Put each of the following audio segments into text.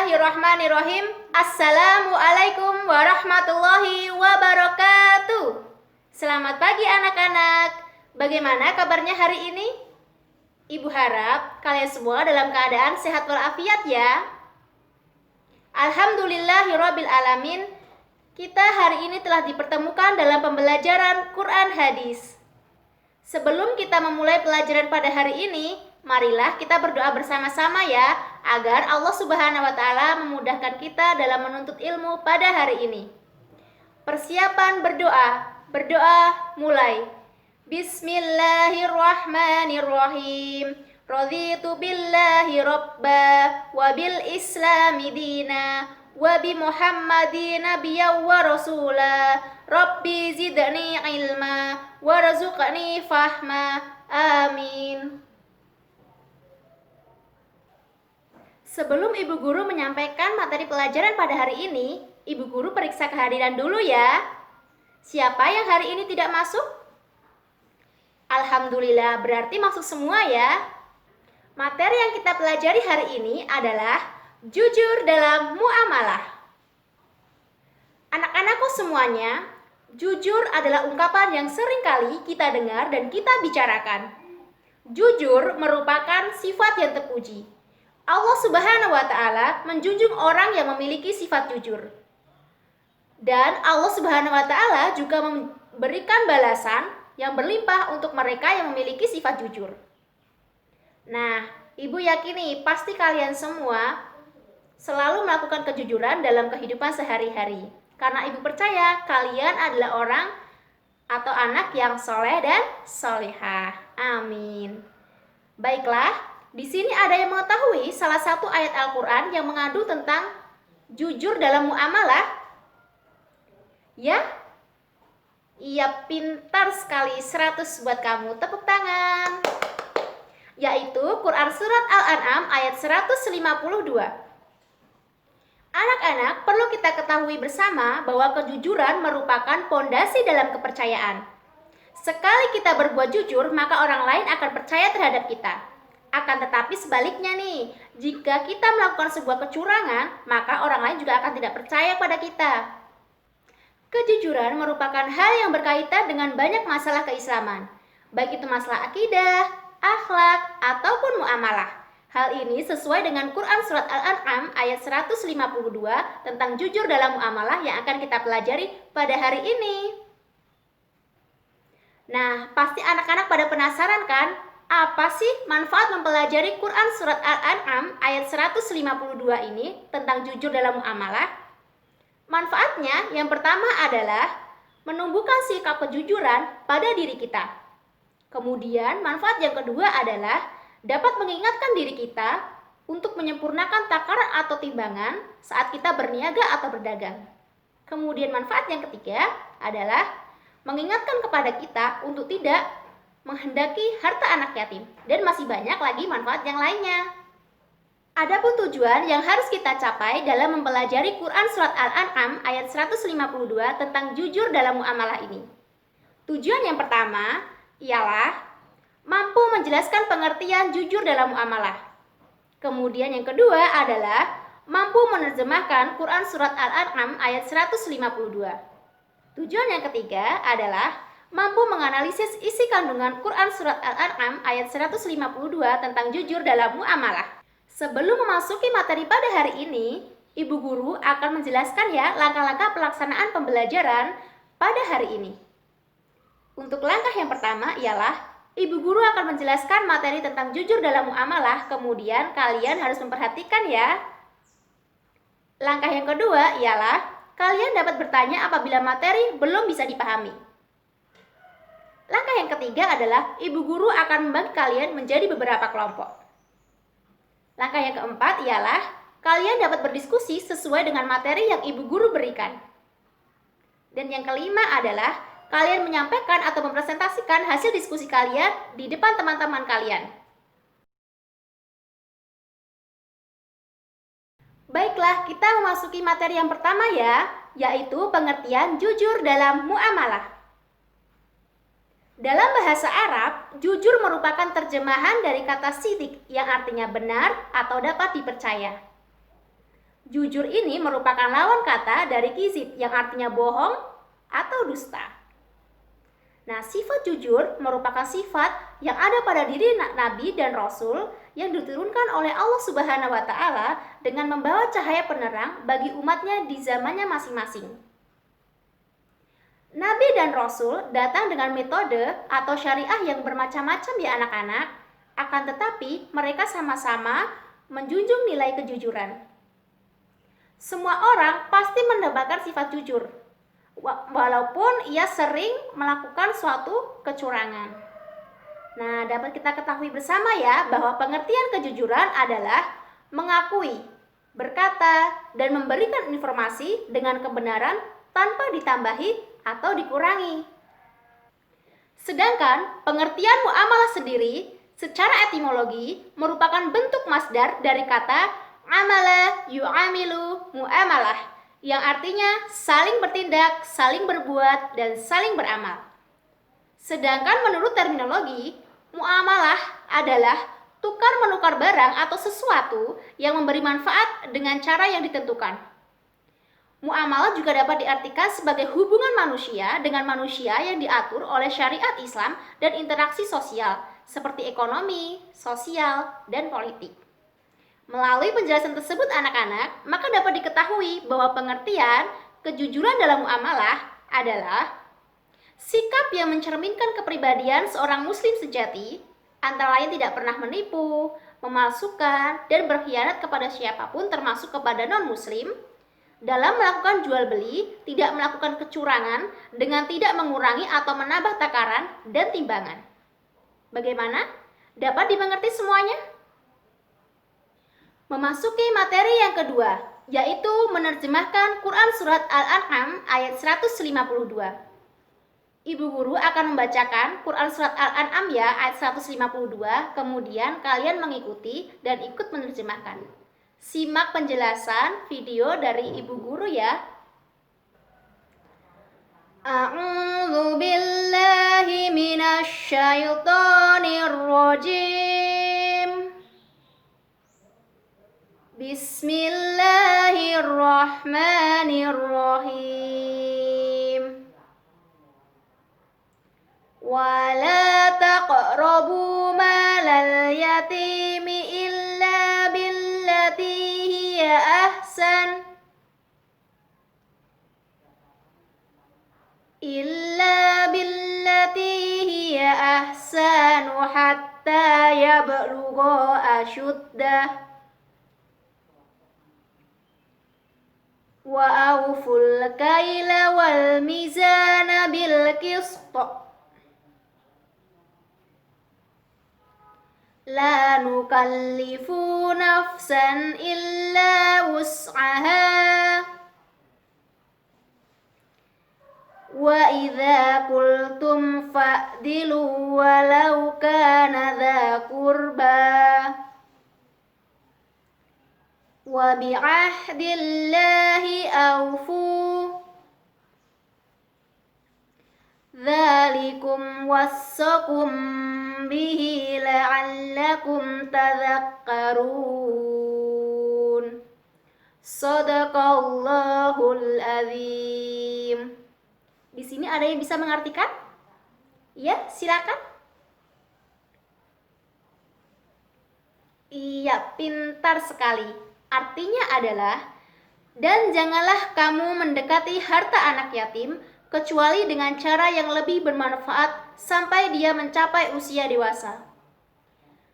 Bismillahirrahmanirrahim. Assalamualaikum warahmatullahi wabarakatuh. Selamat pagi anak-anak. Bagaimana kabarnya hari ini? Ibu harap kalian semua dalam keadaan sehat walafiat ya. Alhamdulillahirabbil alamin. Kita hari ini telah dipertemukan dalam pembelajaran Quran Hadis. Sebelum kita memulai pelajaran pada hari ini, marilah kita berdoa bersama-sama ya, agar Allah Subhanahu wa Ta'ala memudahkan kita dalam menuntut ilmu pada hari ini. Persiapan berdoa. Berdoa mulai. Bismillahirrahmanirrahim. Raditu billahi robba wa bil islami dina wa bi Muhammadin nabiyya wa rasula. Rabbi zidni ilma warzuqni fahma. Amin. Sebelum Ibu Guru menyampaikan materi pelajaran pada hari ini, Ibu Guru periksa kehadiran dulu ya. Siapa yang hari ini tidak masuk? Alhamdulillah, berarti masuk semua ya. Materi yang kita pelajari hari ini adalah jujur dalam muamalah. Anak-anakku semuanya, jujur adalah ungkapan yang sering kali kita dengar dan kita bicarakan. Jujur merupakan sifat yang terpuji. Allah Subhanahu wa Ta'ala menjunjung orang yang memiliki sifat jujur. Dan Allah Subhanahu wa Ta'ala juga memberikan balasan yang berlimpah untuk mereka yang memiliki sifat jujur. Nah, Ibu yakini pasti kalian semua selalu melakukan kejujuran dalam kehidupan sehari-hari. Karena Ibu percaya kalian adalah orang atau anak yang soleh dan solehah. Amin. Baiklah. Di sini ada yang mengetahui salah satu ayat Al-Quran yang mengandung tentang jujur dalam muamalah? Ya? Iya, pintar sekali. 100 buat kamu. Tepuk tangan. Yaitu Quran Surat Al-An'am ayat 152. Anak-anak, perlu kita ketahui bersama bahwa kejujuran merupakan pondasi dalam kepercayaan. Sekali kita berbuat jujur, maka orang lain akan percaya terhadap kita. Akan tetapi sebaliknya nih, jika kita melakukan sebuah kecurangan, maka orang lain juga akan tidak percaya pada kita. Kejujuran merupakan hal yang berkaitan dengan banyak masalah keislaman, baik itu masalah akidah, akhlak, ataupun muamalah. Hal ini sesuai dengan Quran Surat Al-An'am ayat 152 tentang jujur dalam muamalah yang akan kita pelajari pada hari ini. Nah, pasti anak-anak pada penasaran kan? Apa sih manfaat mempelajari Quran Surat Al-An'am ayat 152 ini tentang jujur dalam muamalah? Manfaatnya yang pertama adalah menumbuhkan sikap kejujuran pada diri kita. Kemudian manfaat yang kedua adalah dapat mengingatkan diri kita untuk menyempurnakan takaran atau timbangan saat kita berniaga atau berdagang. Kemudian manfaat yang ketiga adalah mengingatkan kepada kita untuk tidak menghendaki harta anak yatim, dan masih banyak lagi manfaat yang lainnya. Adapun tujuan yang harus kita capai dalam mempelajari Quran Surat Al-An'am ayat 152 tentang jujur dalam muamalah ini. Tujuan yang pertama ialah mampu menjelaskan pengertian jujur dalam muamalah. Kemudian yang kedua adalah mampu menerjemahkan Quran Surat Al-An'am ayat 152. Tujuan yang ketiga adalah mampu menganalisis isi kandungan Quran Surat Al-An'am ayat 152 tentang jujur dalam muamalah. Sebelum memasuki materi pada hari ini, Ibu Guru akan menjelaskan ya langkah-langkah pelaksanaan pembelajaran pada hari ini. Untuk langkah yang pertama ialah Ibu Guru akan menjelaskan materi tentang jujur dalam muamalah, kemudian kalian harus memperhatikan ya. Langkah yang kedua ialah kalian dapat bertanya apabila materi belum bisa dipahami. Langkah yang ketiga adalah Ibu Guru akan membagi kalian menjadi beberapa kelompok. Langkah yang keempat ialah kalian dapat berdiskusi sesuai dengan materi yang Ibu Guru berikan. Dan yang kelima adalah kalian menyampaikan atau mempresentasikan hasil diskusi kalian di depan teman-teman kalian. Baiklah, kita memasuki materi yang pertama ya, yaitu pengertian jujur dalam muamalah. Dalam bahasa Arab, jujur merupakan terjemahan dari kata sidik yang artinya benar atau dapat dipercaya. Jujur ini merupakan lawan kata dari kizib yang artinya bohong atau dusta. Nah, sifat jujur merupakan sifat yang ada pada diri Nabi dan Rasul yang diturunkan oleh Allah Subhanahu wa Ta'ala dengan membawa cahaya penerang bagi umatnya di zamannya masing-masing. Nabi dan Rasul datang dengan metode atau syariah yang bermacam-macam ya anak-anak, akan tetapi mereka sama-sama menjunjung nilai kejujuran. Semua orang pasti mendambakan sifat jujur, walaupun ia sering melakukan suatu kecurangan. Nah, dapat kita ketahui bersama ya bahwa pengertian kejujuran adalah mengakui, berkata, dan memberikan informasi dengan kebenaran tanpa ditambahi atau dikurangi. Sedangkan pengertian muamalah sendiri secara etimologi merupakan bentuk masdar dari kata amala yu'amilu mu'amalah, yang artinya saling bertindak, saling berbuat, dan saling beramal. Sedangkan menurut terminologi, muamalah adalah tukar-menukar barang atau sesuatu yang memberi manfaat dengan cara yang ditentukan. Muamalah juga dapat diartikan sebagai hubungan manusia dengan manusia yang diatur oleh syariat Islam dan interaksi sosial, seperti ekonomi, sosial, dan politik. Melalui penjelasan tersebut anak-anak, maka dapat diketahui bahwa pengertian kejujuran dalam muamalah adalah sikap yang mencerminkan kepribadian seorang muslim sejati, antara lain tidak pernah menipu, memalsukan, dan berkhianat kepada siapapun termasuk kepada non-muslim, dalam melakukan jual beli, tidak melakukan kecurangan dengan tidak mengurangi atau menambah takaran dan timbangan. Bagaimana? Dapat dimengerti semuanya? Memasuki materi yang kedua, yaitu menerjemahkan Quran Surat Al-An'am ayat 152. Ibu guru akan membacakan Quran Surat Al-An'am ya, ayat 152, kemudian kalian mengikuti dan ikut menerjemahkan. Simak penjelasan video dari ibu guru ya. A'udzu billahi minasy syaithanir rajim. Bismillahirrahmanirrahim. Wala taqrabu malal yatimi illa billati hiya ahsan hatta yablugha ashuddah. Wa awful kaila wal mizana bil qist. La nukallifu nafsan illa wus'aha. Wa idza qultum fa'dilu walau kana dza qurba. Wa bi'ahdillahi awfu. Dzalikum wassakum bihi la'allakum tadhakkarun. Shadaqallahul azim. Di sini ada yang bisa mengartikan? Ya, silakan. Iya, pintar sekali. Artinya adalah, dan janganlah kamu mendekati harta anak yatim kecuali dengan cara yang lebih bermanfaat sampai dia mencapai usia dewasa.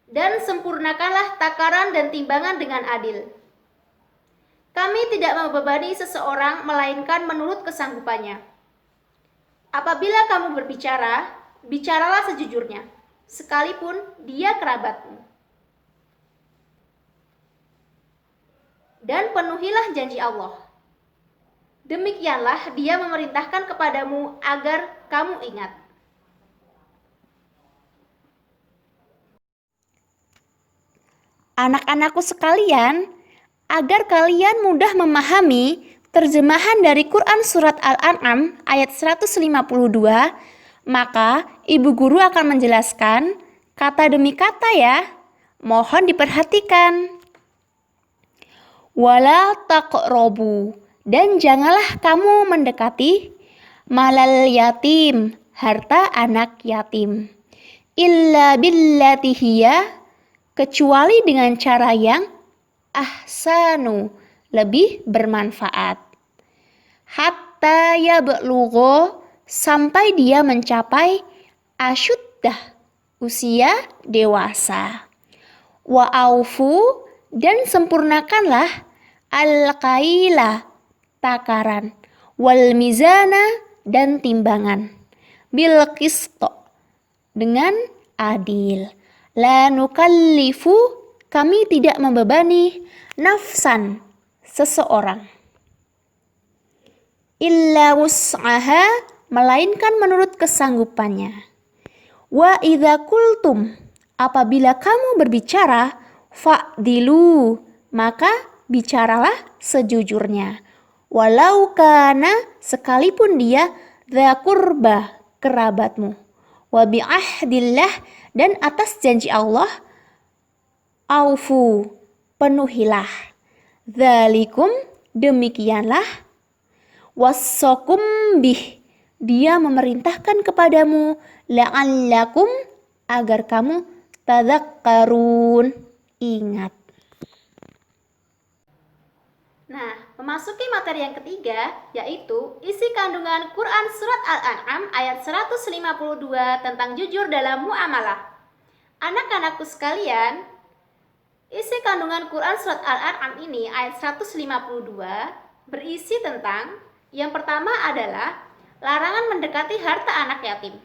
Dan sempurnakanlah takaran dan timbangan dengan adil. Kami tidak membebani seseorang melainkan menurut kesanggupannya. Apabila kamu berbicara, bicaralah sejujurnya, sekalipun dia kerabatmu. Dan penuhilah janji Allah. Demikianlah Dia memerintahkan kepadamu agar kamu ingat. Anak-anakku sekalian, agar kalian mudah memahami terjemahan dari Quran Surat Al-An'am ayat 152, maka ibu guru akan menjelaskan kata demi kata ya. Mohon diperhatikan. Wala taqrabu, dan janganlah kamu mendekati malal yatim, harta anak yatim. Illa billati hiya, kecuali dengan cara yang ahsanu, lebih bermanfaat. Hatta yablugho, sampai dia mencapai asyuddah, usia dewasa. Wa aufu, dan sempurnakanlah al-kaila, takaran, wal mizana, dan timbangan, bil qisto, dengan adil. La nukallifu, kami tidak membebani nafsan, seseorang, illa wus'aha, melainkan menurut kesanggupannya. Wa idza kultum, apabila kamu berbicara, fa'dilu, maka bicaralah sejujurnya. Walau kana, sekalipun dia dza qurba, kerabatmu. Wa bi'ahdillah, dan atas janji Allah, aufu, penuhilah. Dzalikum, demikianlah, wassakum bih, dia memerintahkan kepadamu, la'allakum, agar kamu tadzakkarun, ingat. Nah, memasuki materi yang ketiga, yaitu isi kandungan Quran Surat Al-An'am ayat 152 tentang jujur dalam muamalah. Anak-anakku sekalian, isi kandungan Quran Surat Al-An'am ini ayat 152 berisi tentang, yang pertama adalah larangan mendekati harta anak yatim.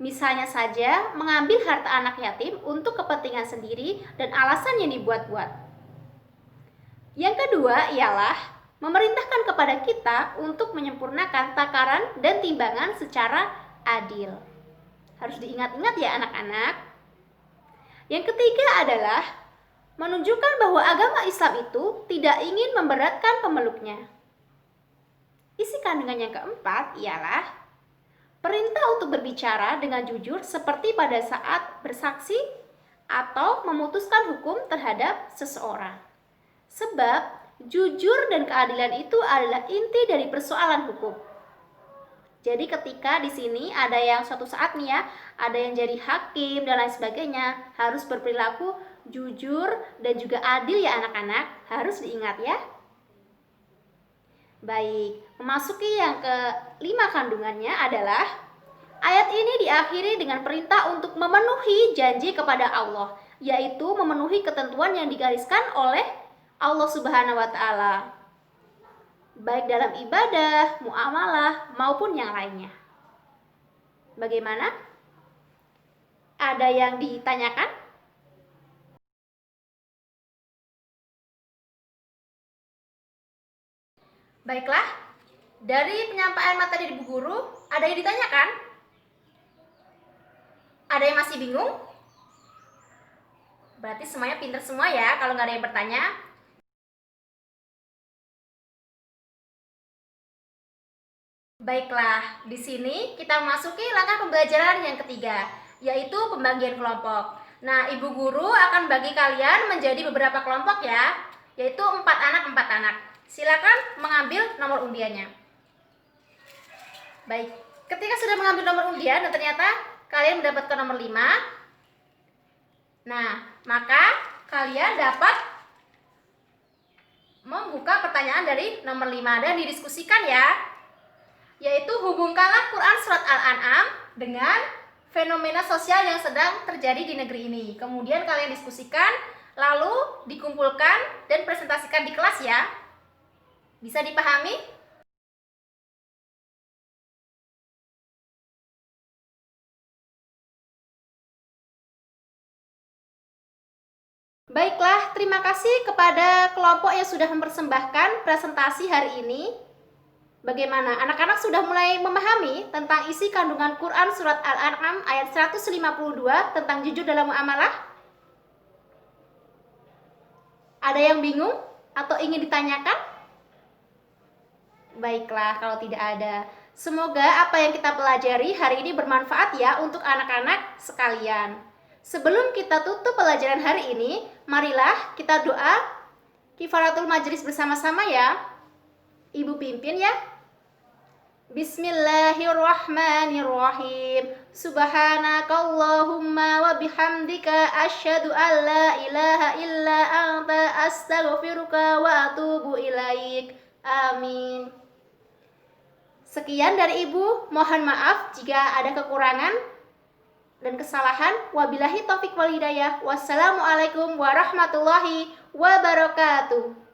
Misalnya saja mengambil harta anak yatim untuk kepentingan sendiri dan alasan yang dibuat-buat. Yang kedua ialah memerintahkan kepada kita untuk menyempurnakan takaran dan timbangan secara adil. Harus diingat-ingat ya anak-anak. Yang ketiga adalah menunjukkan bahwa agama Islam itu tidak ingin memberatkan pemeluknya. Isi kandungan yang keempat ialah perintah untuk berbicara dengan jujur seperti pada saat bersaksi atau memutuskan hukum terhadap seseorang. Sebab jujur dan keadilan itu adalah inti dari persoalan hukum. Jadi ketika di sini ada yang suatu saat nih ya, ada yang jadi hakim dan lain sebagainya, harus berperilaku jujur dan juga adil ya anak-anak, harus diingat ya. Baik, memasuki yang kelima kandungannya adalah ayat ini diakhiri dengan perintah untuk memenuhi janji kepada Allah, yaitu memenuhi ketentuan yang digariskan oleh Allah Subhanahu wa Ta'ala, baik dalam ibadah, muamalah, maupun yang lainnya. Bagaimana? Ada yang ditanyakan? Baiklah, dari penyampaian materi di Bu Guru, ada yang ditanyakan? Ada yang masih bingung? Berarti semuanya pinter semua ya kalau nggak ada yang bertanya. Baiklah, di sini kita memasuki langkah pembelajaran yang ketiga, yaitu pembagian kelompok. Nah, Ibu Guru akan bagi kalian menjadi beberapa kelompok ya, yaitu 4 anak. Silakan mengambil nomor undiannya. Baik, ketika sudah mengambil nomor undian dan ternyata kalian mendapatkan nomor 5, nah, maka kalian dapat membuka pertanyaan dari nomor 5 dan didiskusikan ya, yaitu hubungkanlah Quran Surat Al-An'am dengan fenomena sosial yang sedang terjadi di negeri ini. Kemudian kalian diskusikan, lalu dikumpulkan dan presentasikan di kelas ya. Bisa dipahami? Baiklah, terima kasih kepada kelompok yang sudah mempersembahkan presentasi hari ini. Bagaimana? Anak-anak sudah mulai memahami tentang isi kandungan Quran Surat Al-An'am ayat 152 tentang jujur dalam muamalah? Ada yang bingung atau ingin ditanyakan? Baiklah, kalau tidak ada. Semoga apa yang kita pelajari hari ini bermanfaat ya untuk anak-anak sekalian. Sebelum kita tutup pelajaran hari ini, marilah kita doa Kifaratul majlis bersama-sama ya. Ibu pimpin ya. Bismillahirrahmanirrahim. Subhanakallahumma wa bihamdika asyhadu an la ilaha illa anta astaghfiruka wa atubu ilaik. Amin. Sekian dari Ibu, mohon maaf jika ada kekurangan dan kesalahan. Wabillahi taufik wal hidayah. Wassalamualaikum warahmatullahi wabarakatuh.